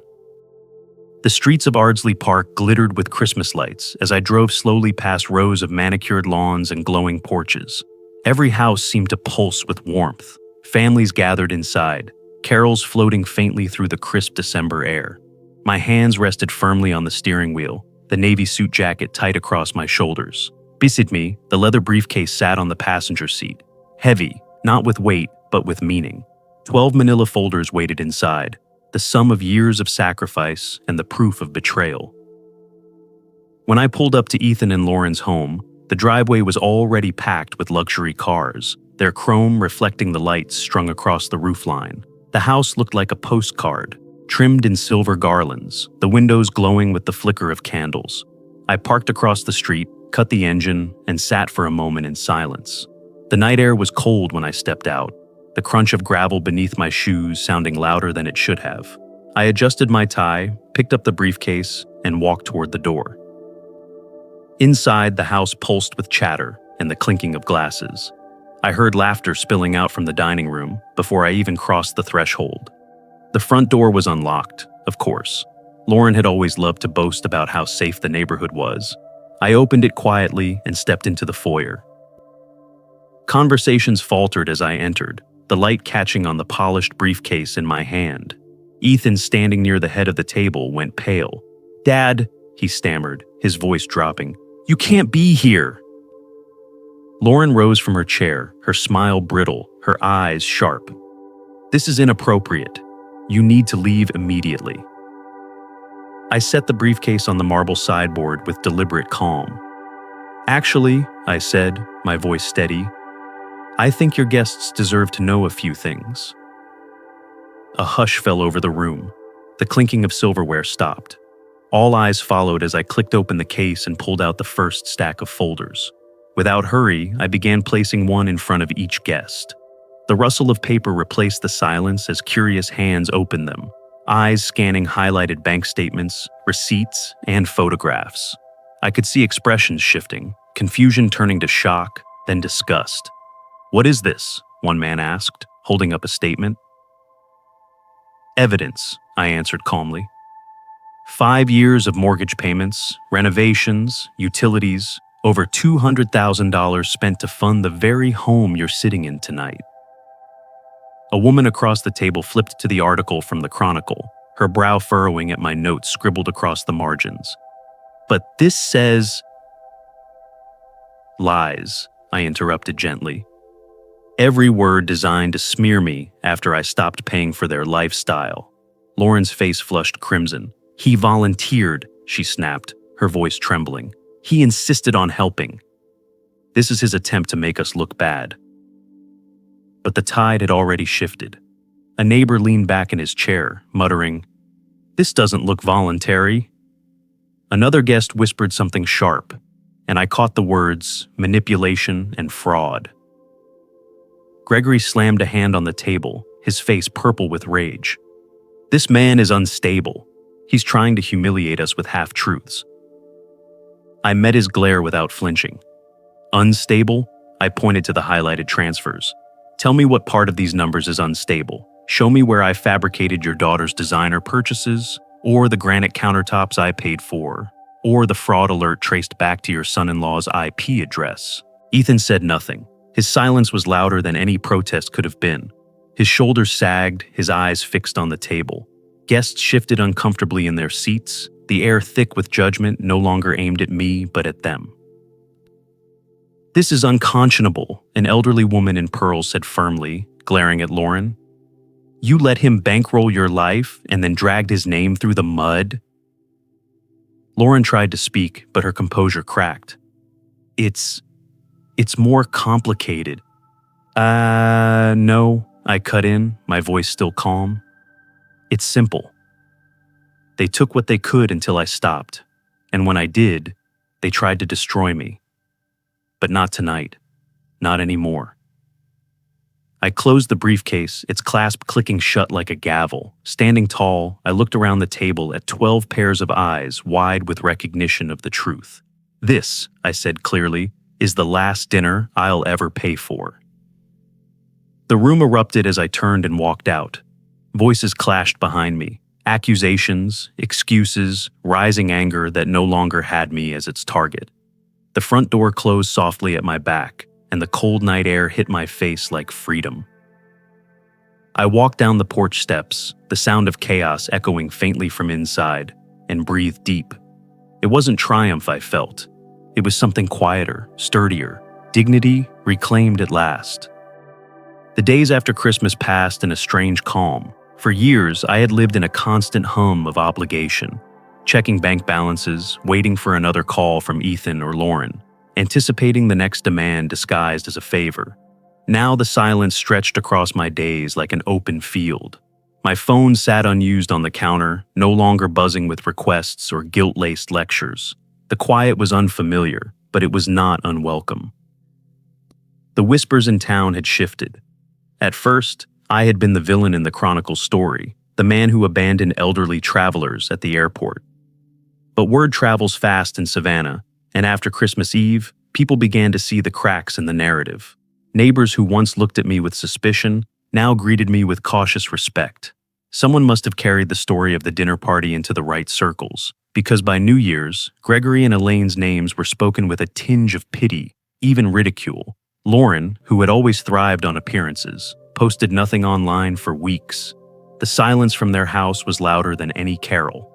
The streets of Ardsley Park glittered with Christmas lights as I drove slowly past rows of manicured lawns and glowing porches. Every house seemed to pulse with warmth. Families gathered inside, carols floating faintly through the crisp December air. My hands rested firmly on the steering wheel, the navy suit jacket tight across my shoulders. Beside me, the leather briefcase sat on the passenger seat, heavy, not with weight, but with meaning. 12 manila folders waited inside, the sum of years of sacrifice and the proof of betrayal. When I pulled up to Ethan and Lauren's home, the driveway was already packed with luxury cars, their chrome reflecting the lights strung across the roofline. The house looked like a postcard, trimmed in silver garlands, the windows glowing with the flicker of candles. I parked across the street, cut the engine, and sat for a moment in silence. The night air was cold when I stepped out, the crunch of gravel beneath my shoes sounding louder than it should have. I adjusted my tie, picked up the briefcase, and walked toward the door. Inside, the house pulsed with chatter and the clinking of glasses. I heard laughter spilling out from the dining room before I even crossed the threshold. The front door was unlocked, of course. Lauren had always loved to boast about how safe the neighborhood was. I opened it quietly and stepped into the foyer. Conversations faltered as I entered, the light catching on the polished briefcase in my hand. Ethan, standing near the head of the table, went pale. "Dad," he stammered, his voice dropping, "you can't be here." Lauren rose from her chair, her smile brittle, her eyes sharp. "This is inappropriate. You need to leave immediately." I set the briefcase on the marble sideboard with deliberate calm. "Actually," I said, my voice steady, "I think your guests deserve to know a few things." A hush fell over the room. The clinking of silverware stopped. All eyes followed as I clicked open the case and pulled out the first stack of folders. Without hurry, I began placing one in front of each guest. The rustle of paper replaced the silence as curious hands opened them, eyes scanning highlighted bank statements, receipts, and photographs. I could see expressions shifting, confusion turning to shock, then disgust. "What is this?" one man asked, holding up a statement. "Evidence," I answered calmly. 5 years of mortgage payments, renovations, utilities, over $200,000 spent to fund the very home you're sitting in tonight. A woman across the table flipped to the article from the Chronicle, her brow furrowing at my notes scribbled across the margins. "But this says—" "Lies," I interrupted gently. Every word designed to smear me after I stopped paying for their lifestyle. Lauren's face flushed crimson. "He volunteered," she snapped, her voice trembling. "He insisted on helping. This is his attempt to make us look bad." But the tide had already shifted. A neighbor leaned back in his chair, muttering, "This doesn't look voluntary." Another guest whispered something sharp, and I caught the words manipulation and fraud. Gregory slammed a hand on the table, his face purple with rage. "This man is unstable. He's trying to humiliate us with half-truths." I met his glare without flinching. "Unstable?" I pointed to the highlighted transfers. "Tell me what part of these numbers is unstable. Show me where I fabricated your daughter's designer purchases, or the granite countertops I paid for, or the fraud alert traced back to your son-in-law's IP address. Ethan said nothing. His silence was louder than any protest could have been. His shoulders sagged, his eyes fixed on the table. Guests shifted uncomfortably in their seats, the air thick with judgment no longer aimed at me but at them. "This is unconscionable," an elderly woman in pearls said firmly, glaring at Lauren. "You let him bankroll your life and then dragged his name through the mud?" Lauren tried to speak, but her composure cracked. It's more complicated." No," I cut in, my voice still calm. "It's simple. They took what they could until I stopped, and when I did, they tried to destroy me. But not tonight. Not anymore." I closed the briefcase, its clasp clicking shut like a gavel. Standing tall, I looked around the table at 12 pairs of eyes wide with recognition of the truth. "This," I said clearly, "is the last dinner I'll ever pay for." The room erupted as I turned and walked out. Voices clashed behind me. Accusations, excuses, rising anger that no longer had me as its target. The front door closed softly at my back, and the cold night air hit my face like freedom. I walked down the porch steps, the sound of chaos echoing faintly from inside, and breathed deep. It wasn't triumph I felt. It was something quieter, sturdier, dignity reclaimed at last. The days after Christmas passed in a strange calm. For years, I had lived in a constant hum of obligation, checking bank balances, waiting for another call from Ethan or Lauren, anticipating the next demand disguised as a favor. Now the silence stretched across my days like an open field. My phone sat unused on the counter, no longer buzzing with requests or guilt-laced lectures. The quiet was unfamiliar, but it was not unwelcome. The whispers in town had shifted. At first, I had been the villain in the Chronicle's story, the man who abandoned elderly travelers at the airport. But word travels fast in Savannah, and after Christmas Eve, people began to see the cracks in the narrative. Neighbors who once looked at me with suspicion now greeted me with cautious respect. Someone must have carried the story of the dinner party into the right circles, because by New Year's, Gregory and Elaine's names were spoken with a tinge of pity, even ridicule. Lauren, who had always thrived on appearances, posted nothing online for weeks. The silence from their house was louder than any carol.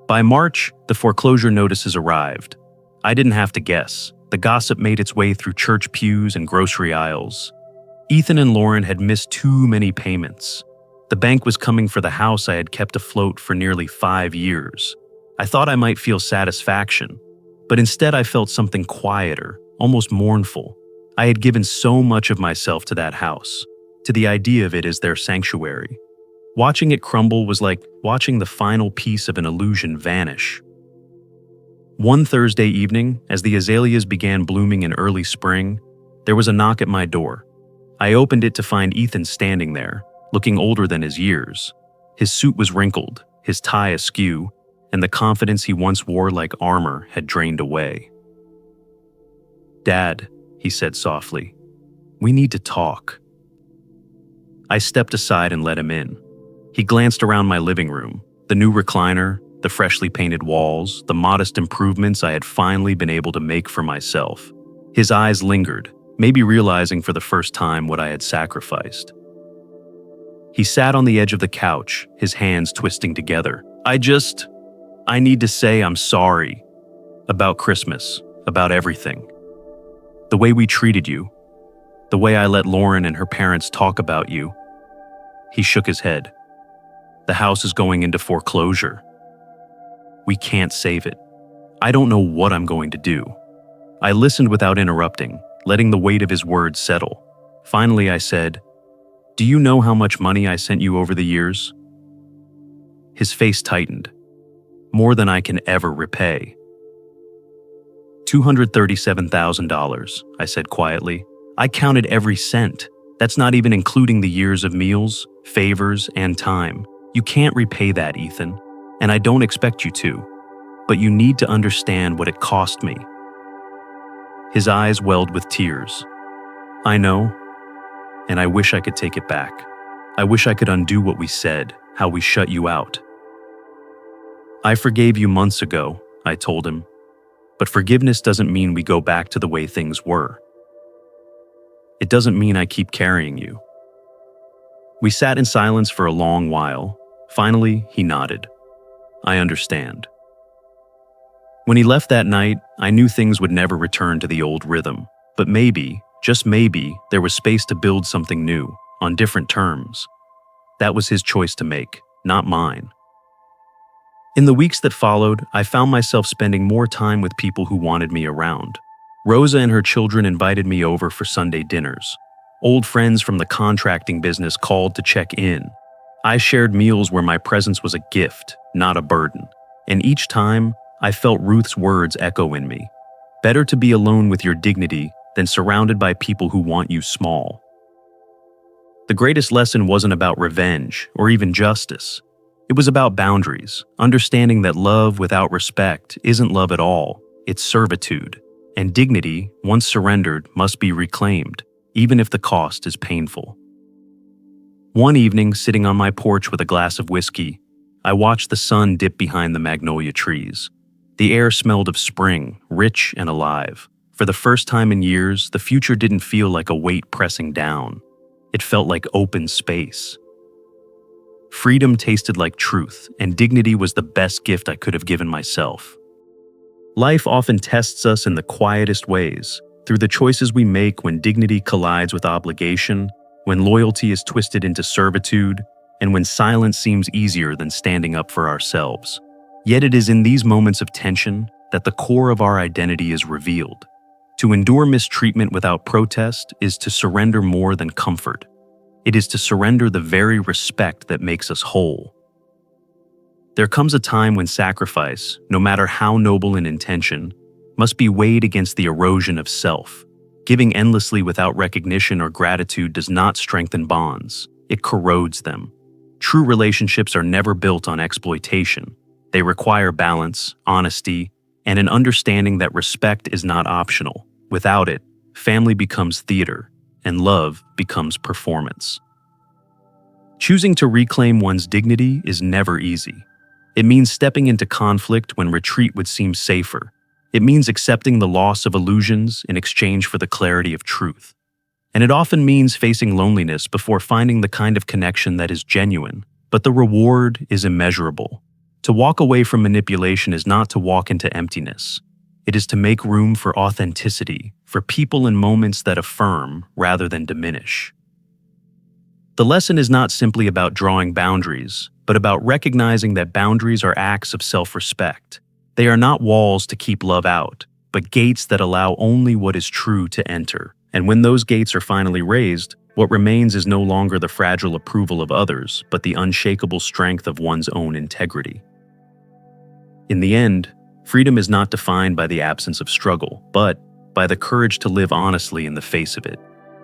By March, the foreclosure notices arrived. I didn't have to guess. The gossip made its way through church pews and grocery aisles. Ethan and Lauren had missed too many payments. The bank was coming for the house I had kept afloat for nearly 5 years. I thought I might feel satisfaction, but instead I felt something quieter, almost mournful. I had given so much of myself to that house, to the idea of it as their sanctuary. Watching it crumble was like watching the final piece of an illusion vanish. One Thursday evening, as the azaleas began blooming in early spring, there was a knock at my door. I opened it to find Ethan standing there, looking older than his years. His suit was wrinkled, his tie askew, and the confidence he once wore like armor had drained away. "Dad," he said softly, "we need to talk." I stepped aside and let him in. He glanced around my living room, the new recliner, the freshly painted walls, the modest improvements I had finally been able to make for myself. His eyes lingered, maybe realizing for the first time what I had sacrificed. He sat on the edge of the couch, his hands twisting together. I need to say I'm sorry. About Christmas, about everything. The way we treated you. The way I let Lauren and her parents talk about you." He shook his head. "The house is going into foreclosure. We can't save it. I don't know what I'm going to do." I listened without interrupting, letting the weight of his words settle. Finally, I said, "Do you know how much money I sent you over the years?" His face tightened. "More than I can ever repay." $237,000, I said quietly. "I counted every cent. That's not even including the years of meals, favors, and time. You can't repay that, Ethan, and I don't expect you to. But you need to understand what it cost me." His eyes welled with tears. "I know, and I wish I could take it back. I wish I could undo what we said, how we shut you out. "I forgave you months ago," I told him, "but forgiveness doesn't mean we go back to the way things were. It doesn't mean I keep carrying you." We sat in silence for a long while. Finally, he nodded. "I understand." When he left that night, I knew things would never return to the old rhythm, but maybe, just maybe, there was space to build something new, on different terms. That was his choice to make, not mine. In the weeks that followed, I found myself spending more time with people who wanted me around. Rosa and her children invited me over for Sunday dinners. Old friends from the contracting business called to check in. I shared meals where my presence was a gift, not a burden. And each time, I felt Ruth's words echo in me. Better to be alone with your dignity than surrounded by people who want you small. The greatest lesson wasn't about revenge or even justice. It was about boundaries, understanding that love without respect isn't love at all, it's servitude. And dignity, once surrendered, must be reclaimed, even if the cost is painful. One evening, sitting on my porch with a glass of whiskey, I watched the sun dip behind the magnolia trees. The air smelled of spring, rich and alive. For the first time in years, the future didn't feel like a weight pressing down. It felt like open space. Freedom tasted like truth, and dignity was the best gift I could have given myself. Life often tests us in the quietest ways, through the choices we make when dignity collides with obligation, when loyalty is twisted into servitude, and when silence seems easier than standing up for ourselves. Yet it is in these moments of tension that the core of our identity is revealed. To endure mistreatment without protest is to surrender more than comfort. It is to surrender the very respect that makes us whole. There comes a time when sacrifice, no matter how noble in intention, must be weighed against the erosion of self. Giving endlessly without recognition or gratitude does not strengthen bonds, it corrodes them. True relationships are never built on exploitation. They require balance, honesty, and an understanding that respect is not optional. Without it, family becomes theater, and love becomes performance. Choosing to reclaim one's dignity is never easy. It means stepping into conflict when retreat would seem safer. It means accepting the loss of illusions in exchange for the clarity of truth. And it often means facing loneliness before finding the kind of connection that is genuine, but the reward is immeasurable. To walk away from manipulation is not to walk into emptiness. It is to make room for authenticity, for people and moments that affirm rather than diminish. The lesson is not simply about drawing boundaries, but about recognizing that boundaries are acts of self-respect. They are not walls to keep love out, but gates that allow only what is true to enter. And when those gates are finally raised, what remains is no longer the fragile approval of others, but the unshakable strength of one's own integrity. In the end, freedom is not defined by the absence of struggle, but by the courage to live honestly in the face of it.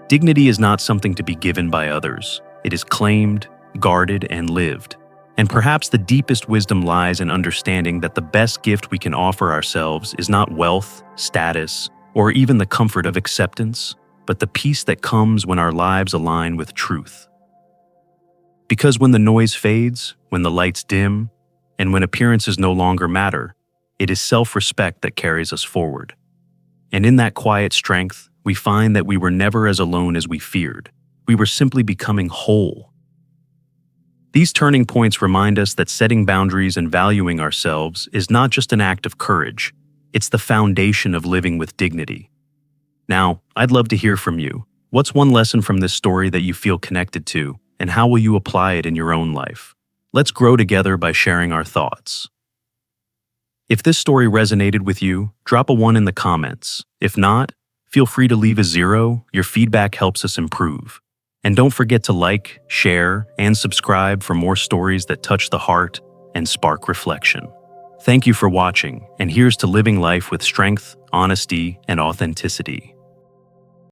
Dignity is not something to be given by others. It is claimed, guarded, and lived. And perhaps the deepest wisdom lies in understanding that the best gift we can offer ourselves is not wealth, status, or even the comfort of acceptance, but the peace that comes when our lives align with truth. Because when the noise fades, when the lights dim, and when appearances no longer matter, it is self-respect that carries us forward. And in that quiet strength, we find that we were never as alone as we feared. We were simply becoming whole. These turning points remind us that setting boundaries and valuing ourselves is not just an act of courage, it's the foundation of living with dignity. Now, I'd love to hear from you. What's one lesson from this story that you feel connected to, and how will you apply it in your own life? Let's grow together by sharing our thoughts. If this story resonated with you, drop a 1 in the comments. If not, feel free to leave a 0. Your feedback helps us improve. And don't forget to like, share, and subscribe for more stories that touch the heart and spark reflection. Thank you for watching, and here's to living life with strength, honesty, and authenticity.